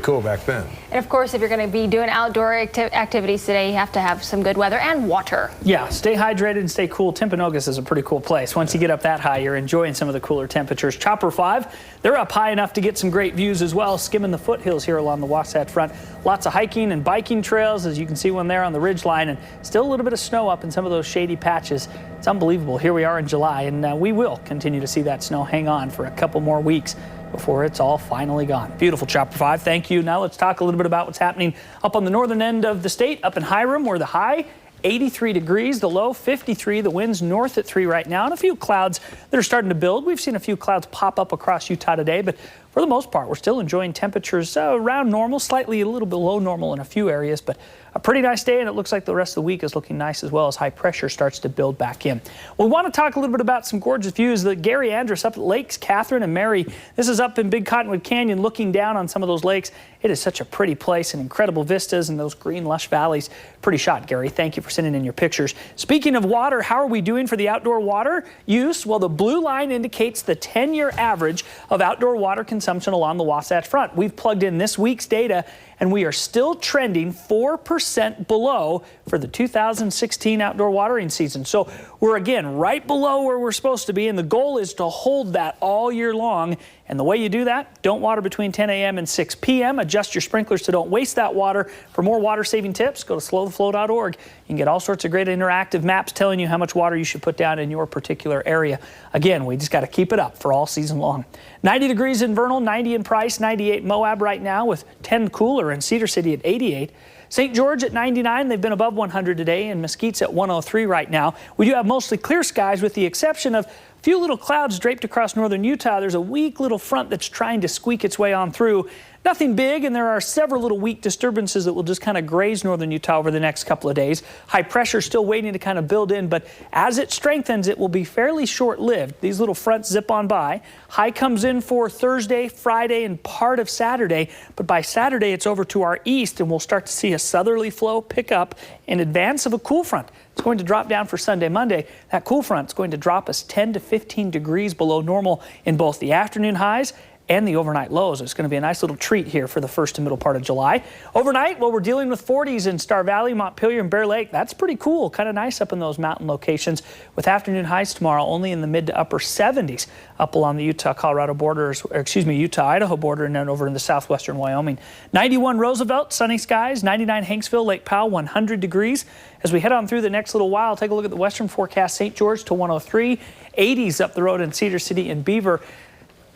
cool back then. And of course, if you're going to be doing outdoor activities today, you have to have some good weather and water. Yeah, stay hydrated and stay cool. Timpanogos is a pretty cool place. Once you get up that high, you're enjoying some of the cooler temperatures. Chopper 5, they're up high enough to get some great views as well, skimming the foothills here along the Wasatch Front. Lots of hiking and biking trails, as you can see one there on the ridge line, and still a little bit of snow up in some of those shady patches. It's unbelievable. Here we are in July, and we will continue to see that snow hang on for a couple more weeks before it's all finally gone. Beautiful, Chopper 5. Thank you. Now let's talk a little bit about what's happening up on the northern end of the state, up in Hiram, where the high 83 degrees, the low 53, the winds north at 3 right now, and a few clouds that are starting to build. We've seen a few clouds pop up across Utah today, but for the most part, we're still enjoying temperatures around normal, slightly a little below normal in a few areas, but a pretty nice day, and it looks like the rest of the week is looking nice as well as high pressure starts to build back in. We want to talk a little bit about some gorgeous views. The Gary Andrus up at Lakes Catherine and Mary. This is up in Big Cottonwood Canyon looking down on some of those lakes. It is such a pretty place and incredible vistas and those green lush valleys. Pretty shot, Gary. Thank you for sending in your pictures. Speaking of water, how are we doing for the outdoor water use? Well, the blue line indicates the 10-year average of outdoor water consumption along the Wasatch Front. We've plugged in this week's data, and we are still trending 4% below for the 2016 outdoor watering season. So we're again right below where we're supposed to be, and the goal is to hold that all year long. And the way you do that, don't water between 10 a.m. and 6 p.m. Adjust your sprinklers so don't waste that water. For more water-saving tips, go to slowtheflow.org. You can get all sorts of great interactive maps telling you how much water you should put down in your particular area. Again, we just got to keep it up for all season long. 90 degrees in Vernal, 90 in Price, 98 Moab right now, with 10 cooler in Cedar City at 88. St. George at 99, they've been above 100 today, and Mesquite's at 103 right now. We do have mostly clear skies with the exception of a few little clouds draped across northern Utah. There's a weak little front that's trying to squeak its way on through. Nothing big, and there are several little weak disturbances that will just kind of graze northern Utah over the next couple of days. High pressure still waiting to kind of build in, but as it strengthens, it will be fairly short-lived. These little fronts zip on by. High comes in for Thursday, Friday, and part of Saturday, but by Saturday it's over to our east, and we'll start to see a southerly flow pick up in advance of a cool front. It's going to drop down for Sunday, Monday. That cool front is going to drop us 10 to 15 degrees below normal in both the afternoon highs and the overnight lows. It's going to be a nice little treat here for the first and middle part of July. Overnight, well, we're dealing with 40s in Star Valley, Montpelier, and Bear Lake. That's pretty cool, kind of nice up in those mountain locations, with afternoon highs tomorrow only in the mid to upper 70s up along the Utah-Colorado borders, or excuse me, Utah-Idaho border, and then over into southwestern Wyoming. 91 Roosevelt, sunny skies. 99 Hanksville, Lake Powell, 100 degrees. As we head on through the next little while, take a look at the western forecast. St. George to 103, 80s up the road in Cedar City and Beaver.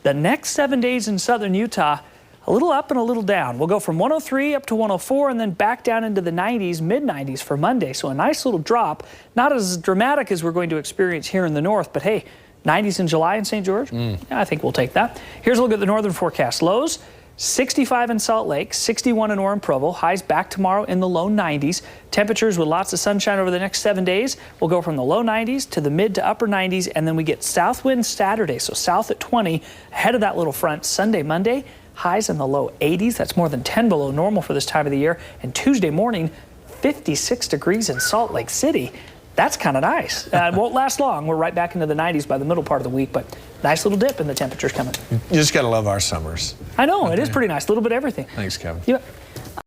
The next 7 days in southern Utah, a little up and a little down. We'll go from 103 up to 104 and then back down into the 90s, mid-90s for Monday. So a nice little drop, not as dramatic as we're going to experience here in the north, but hey, 90s in July in St. George? Yeah, I think we'll take that. Here's a look at the northern forecast. Lows, 65 in Salt Lake, 61 in Orem Provo, highs back tomorrow in the low 90s. Temperatures with lots of sunshine over the next 7 days will go from the low 90s to the mid to upper 90s, and then we get south winds Saturday, so south at 20, ahead of that little front. Sunday, Monday, highs in the low 80s. That's more than 10 below normal for this time of the year. And Tuesday morning, 56 degrees in Salt Lake City. That's kind of nice. It won't last long. We're right back into the 90s by the middle part of the week, but nice little dip in the temperatures coming. You just got to love our summers. I know, it is pretty nice. A little bit of everything. Thanks, Kevin. You bet.